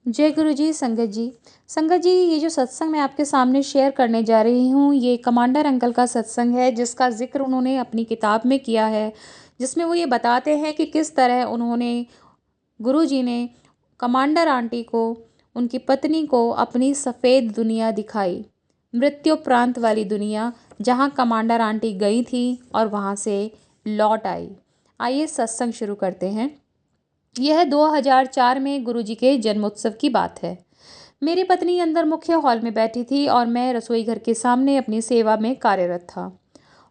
जय गुरु जी, संगत जी। संगत जी, ये जो सत्संग मैं आपके सामने शेयर करने जा रही हूँ, ये कमांडर अंकल का सत्संग है, जिसका ज़िक्र उन्होंने अपनी किताब में किया है, जिसमें वो ये बताते हैं कि किस तरह उन्होंने गुरु जी ने कमांडर आंटी को, उनकी पत्नी को अपनी सफ़ेद दुनिया दिखाई, मृत्युप्रांत वाली दुनिया, जहाँ कमांडर आंटी गई थी और वहाँ से लौट आई। आइए सत्संग शुरू करते हैं। यह 2004 में गुरुजी के जन्मोत्सव की बात है। मेरी पत्नी अंदर मुख्य हॉल में बैठी थी और मैं रसोई घर के सामने अपनी सेवा में कार्यरत था।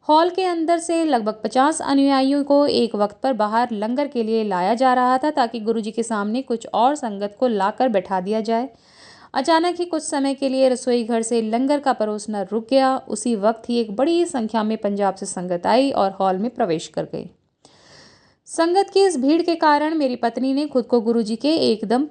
हॉल के अंदर से लगभग 50 अनुयायियों को एक वक्त पर बाहर लंगर के लिए लाया जा रहा था, ताकि गुरुजी के सामने कुछ और संगत को लाकर बैठा दिया जाए। अचानक ही कुछ समय के लिए रसोई घर से लंगर का परोसना रुक गया। उसी वक्त ही एक बड़ी संख्या में पंजाब से संगत आई और हॉल में प्रवेश कर गई। संगत की इस भीड़ के कारण मेरी पत्नी ने खुद को गुरुजी के एकदम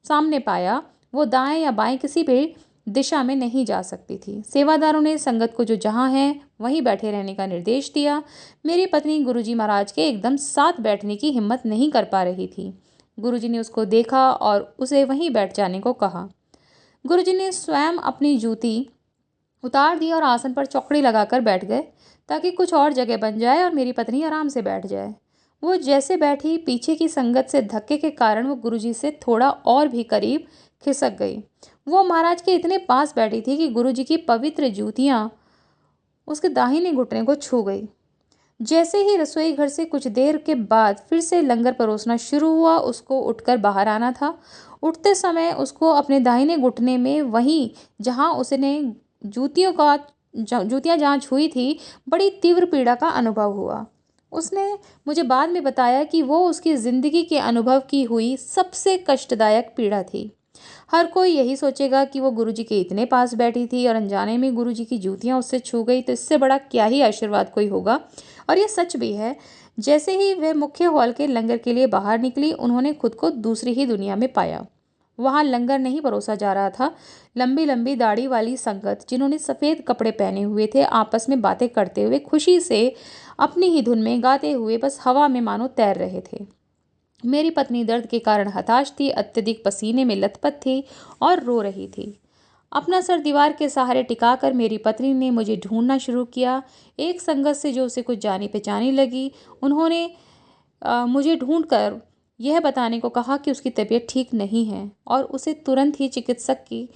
सामने पाया। वो दाएं या बाएं किसी भी दिशा में नहीं जा सकती थी। सेवादारों ने संगत को जो जहाँ है वहीं बैठे रहने का निर्देश दिया। मेरी पत्नी गुरुजी महाराज के एकदम साथ बैठने की हिम्मत नहीं कर पा रही थी। गुरुजी ने उसको देखा और उसे वहीं बैठ जाने को कहा। गुरुजी ने स्वयं अपनी जूती उतार दी और आसन पर चौकड़ी लगाकर बैठ गए, ताकि कुछ और जगह बन जाए और मेरी पत्नी आराम से बैठ जाए। वो जैसे बैठी, पीछे की संगत से धक्के के कारण वो गुरुजी से थोड़ा और भी करीब खिसक गई। वो महाराज के इतने पास बैठी थी कि गुरुजी की पवित्र जूतियां उसके दाहिने घुटने को छू गई। जैसे ही रसोई घर से कुछ देर के बाद फिर से लंगर परोसना शुरू हुआ, उसको उठकर बाहर आना था। उठते समय उसको अपने दाहिने घुटने में, वहीं जहां उसने जूतियां जहां छुई थी, बड़ी तीव्र पीड़ा का अनुभव हुआ। उसने मुझे बाद में बताया कि वो उसकी ज़िंदगी के अनुभव की हुई सबसे कष्टदायक पीड़ा थी। हर कोई यही सोचेगा कि वो गुरुजी के इतने पास बैठी थी और अनजाने में गुरुजी की जूतियां उससे छू गई, तो इससे बड़ा क्या ही आशीर्वाद कोई होगा। और ये सच भी है। जैसे ही वह मुख्य हॉल के लंगर के लिए बाहर निकली, उन्होंने खुद को दूसरी ही दुनिया में पाया। वहां लंगर नहीं परोसा जा रहा था। लंबी लंबी दाढ़ी वाली संगत, जिन्होंने सफ़ेद कपड़े पहने हुए थे, आपस में बातें करते हुए, खुशी से अपनी ही धुन में गाते हुए बस हवा में मानो तैर रहे थे। मेरी पत्नी दर्द के कारण हताश थी, अत्यधिक पसीने में लथपथ थी और रो रही थी। अपना सर दीवार के सहारे टिकाकर मेरी पत्नी ने मुझे ढूंढना शुरू किया। एक संगत से जो उसे कुछ जानी पहचानी लगी, उन्होंने मुझे ढूंढकर यह बताने को कहा कि उसकी तबीयत ठीक नहीं है और उसे तुरंत ही चिकित्सक की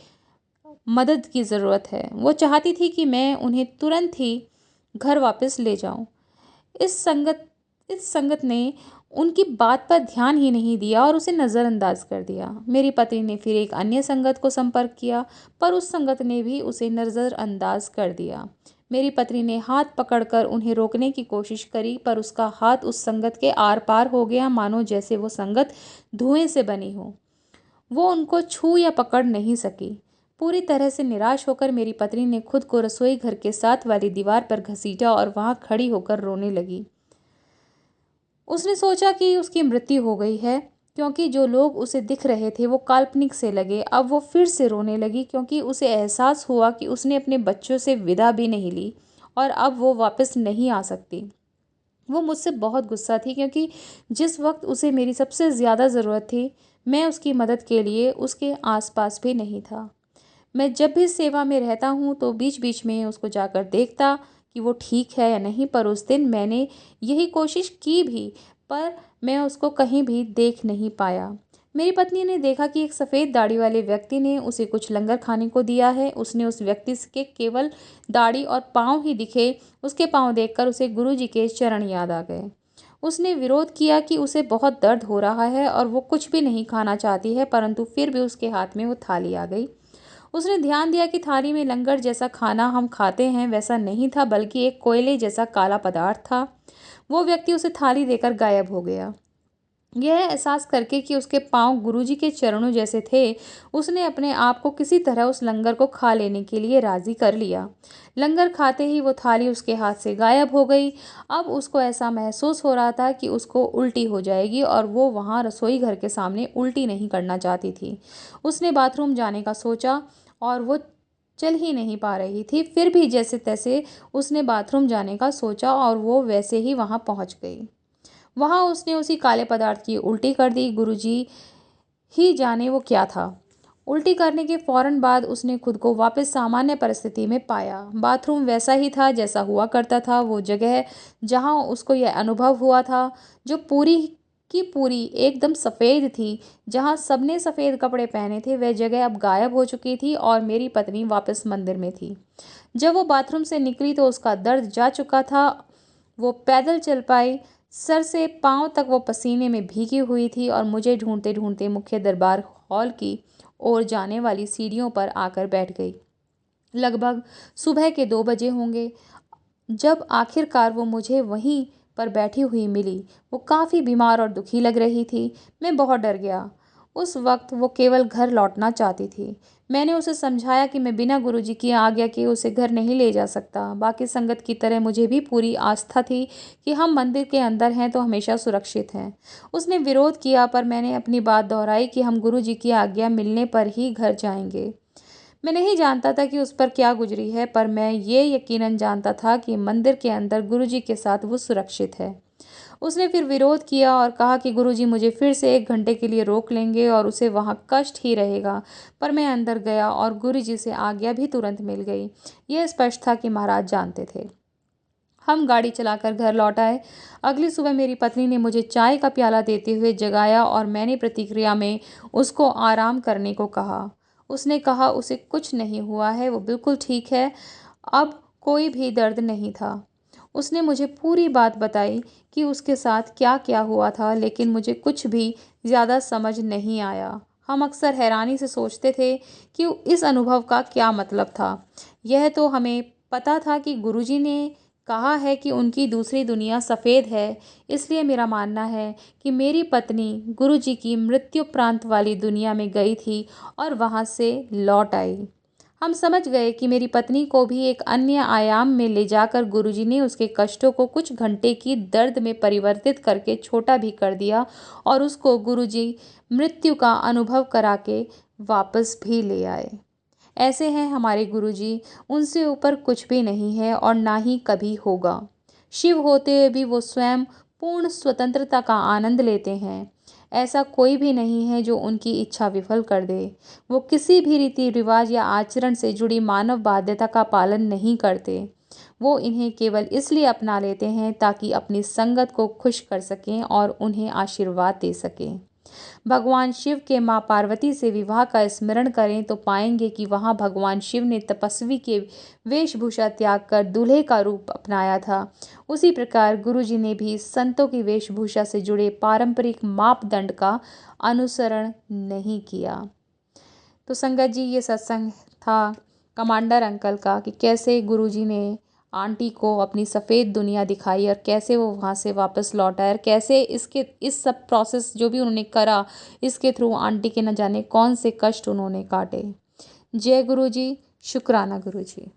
मदद की ज़रूरत है। वो चाहती थी कि मैं उन्हें तुरंत ही घर वापस ले जाऊं। इस संगत इस संगत ने उनकी बात पर ध्यान ही नहीं दिया और उसे नज़रअंदाज कर दिया। मेरी पत्नी ने फिर एक अन्य संगत को संपर्क किया, पर उस संगत ने भी उसे नज़रअंदाज कर दिया। मेरी पत्नी ने हाथ पकड़कर उन्हें रोकने की कोशिश करी, पर उसका हाथ उस संगत के आर पार हो गया, मानो जैसे वो संगत धुएं से बनी हो। वो उनको छू या पकड़ नहीं सकी। पूरी तरह से निराश होकर मेरी पत्नी ने खुद को रसोई घर के साथ वाली दीवार पर घसीटा और वहां खड़ी होकर रोने लगी। उसने सोचा कि उसकी मृत्यु हो गई है, क्योंकि जो लोग उसे दिख रहे थे वो काल्पनिक से लगे। अब वो फिर से रोने लगी, क्योंकि उसे एहसास हुआ कि उसने अपने बच्चों से विदा भी नहीं ली और अब वो वापस नहीं आ सकती। वो मुझसे बहुत गुस्सा थी, क्योंकि जिस वक्त उसे मेरी सबसे ज़्यादा ज़रूरत थी, मैं उसकी मदद के लिए उसके आसपास भी नहीं था। मैं जब भी सेवा में रहता हूँ तो बीच बीच में उसको जाकर देखता कि वो ठीक है या नहीं, पर उस दिन मैंने यही कोशिश की भी, पर मैं उसको कहीं भी देख नहीं पाया। मेरी पत्नी ने देखा कि एक सफ़ेद दाढ़ी वाले व्यक्ति ने उसे कुछ लंगर खाने को दिया है। उसने उस व्यक्ति के केवल दाढ़ी और पाँव ही दिखे। उसके पाँव देखकर उसे गुरुजी के चरण याद आ गए। उसने विरोध किया कि उसे बहुत दर्द हो रहा है और वो कुछ भी नहीं खाना चाहती है, परंतु फिर भी उसके हाथ में वो थाली आ गई। उसने ध्यान दिया कि थाली में लंगर जैसा खाना हम खाते हैं वैसा नहीं था, बल्कि एक कोयले जैसा काला पदार्थ था। वो व्यक्ति उसे थाली देकर गायब हो गया। यह एहसास करके कि उसके पांव गुरुजी के चरणों जैसे थे, उसने अपने आप को किसी तरह उस लंगर को खा लेने के लिए राजी कर लिया। लंगर खाते ही वो थाली उसके हाथ से गायब हो गई। अब उसको ऐसा महसूस हो रहा था कि उसको उल्टी हो जाएगी, और वो वहाँ रसोई घर के सामने उल्टी नहीं करना चाहती थी। उसने बाथरूम जाने का सोचा और वो चल ही नहीं पा रही थी। फिर भी जैसे तैसे उसने बाथरूम जाने का सोचा और वो वैसे ही वहाँ पहुँच गई। वहाँ उसने उसी काले पदार्थ की उल्टी कर दी। गुरुजी ही जाने वो क्या था। उल्टी करने के फौरन बाद उसने खुद को वापस सामान्य परिस्थिति में पाया। बाथरूम वैसा ही था जैसा हुआ करता था। वो जगह जहाँ उसको यह अनुभव हुआ था, जो पूरी की पूरी एकदम सफ़ेद थी, जहाँ सबने सफ़ेद कपड़े पहने थे, वह जगह अब गायब हो चुकी थी और मेरी पत्नी वापस मंदिर में थी। जब वो बाथरूम से निकली तो उसका दर्द जा चुका था। वो पैदल चल पाई। सर से पाँव तक वो पसीने में भीगी हुई थी और मुझे ढूंढते ढूंढते मुख्य दरबार हॉल की ओर जाने वाली सीढ़ियों पर आकर बैठ गई। लगभग सुबह के 2 बजे होंगे जब आखिरकार वो मुझे वहीं पर बैठी हुई मिली। वो काफ़ी बीमार और दुखी लग रही थी। मैं बहुत डर गया। उस वक्त वो केवल घर लौटना चाहती थी। मैंने उसे समझाया कि मैं बिना गुरुजी की आज्ञा के उसे घर नहीं ले जा सकता। बाकी संगत की तरह मुझे भी पूरी आस्था थी कि हम मंदिर के अंदर हैं तो हमेशा सुरक्षित हैं। उसने विरोध किया, पर मैंने अपनी बात दोहराई कि हम गुरुजी की आज्ञा मिलने पर ही घर जाएंगे। मैं नहीं जानता था कि उस पर क्या गुजरी है, पर मैं ये यकीनन जानता था कि मंदिर के अंदर गुरुजी के साथ वो सुरक्षित है। उसने फिर विरोध किया और कहा कि गुरुजी मुझे फिर से 1 घंटे के लिए रोक लेंगे और उसे वहाँ कष्ट ही रहेगा। पर मैं अंदर गया और गुरुजी से आज्ञा भी तुरंत मिल गई। यह स्पष्ट था कि महाराज जानते थे। हम गाड़ी चलाकर घर लौट आए। अगली सुबह मेरी पत्नी ने मुझे चाय का प्याला देते हुए जगाया और मैंने प्रतिक्रिया में उसको आराम करने को कहा। उसने कहा उसे कुछ नहीं हुआ है, वो बिल्कुल ठीक है, अब कोई भी दर्द नहीं था। उसने मुझे पूरी बात बताई कि उसके साथ क्या क्या हुआ था, लेकिन मुझे कुछ भी ज़्यादा समझ नहीं आया। हम अक्सर हैरानी से सोचते थे कि इस अनुभव का क्या मतलब था। यह तो हमें पता था कि गुरुजी ने कहा है कि उनकी दूसरी दुनिया सफ़ेद है, इसलिए मेरा मानना है कि मेरी पत्नी गुरुजी की मृत्युप्रांत वाली दुनिया में गई थी और वहाँ से लौट आई। हम समझ गए कि मेरी पत्नी को भी एक अन्य आयाम में ले जाकर गुरुजी ने उसके कष्टों को कुछ घंटे की दर्द में परिवर्तित करके छोटा भी कर दिया और उसको गुरुजी मृत्यु का अनुभव करा के वापस भी ले आए। ऐसे हैं हमारे गुरुजी, उनसे ऊपर कुछ भी नहीं है और ना ही कभी होगा। शिव होते हुए भी वो स्वयं पूर्ण स्वतंत्रता का आनंद लेते हैं। ऐसा कोई भी नहीं है जो उनकी इच्छा विफल कर दे। वो किसी भी रीति रिवाज या आचरण से जुड़ी मानव बाध्यता का पालन नहीं करते। वो इन्हें केवल इसलिए अपना लेते हैं ताकि अपनी संगत को खुश कर सकें और उन्हें आशीर्वाद दे सकें। भगवान शिव के माँ पार्वती से विवाह का स्मरण करें तो पाएंगे कि वहाँ भगवान शिव ने तपस्वी के वेशभूषा त्याग कर दूल्हे का रूप अपनाया था। उसी प्रकार गुरुजी ने भी संतों की वेशभूषा से जुड़े पारंपरिक मापदंड का अनुसरण नहीं किया। तो संगत जी, ये सत्संग था कमांडर अंकल का कि कैसे गुरुजी ने आंटी को अपनी सफ़ेद दुनिया दिखाई और कैसे वो वहाँ से वापस लौट आए और कैसे इस सब प्रोसेस जो भी उन्होंने करा, इसके थ्रू आंटी के न जाने कौन से कष्ट उन्होंने काटे। जय गुरुजी, शुक्राना गुरुजी।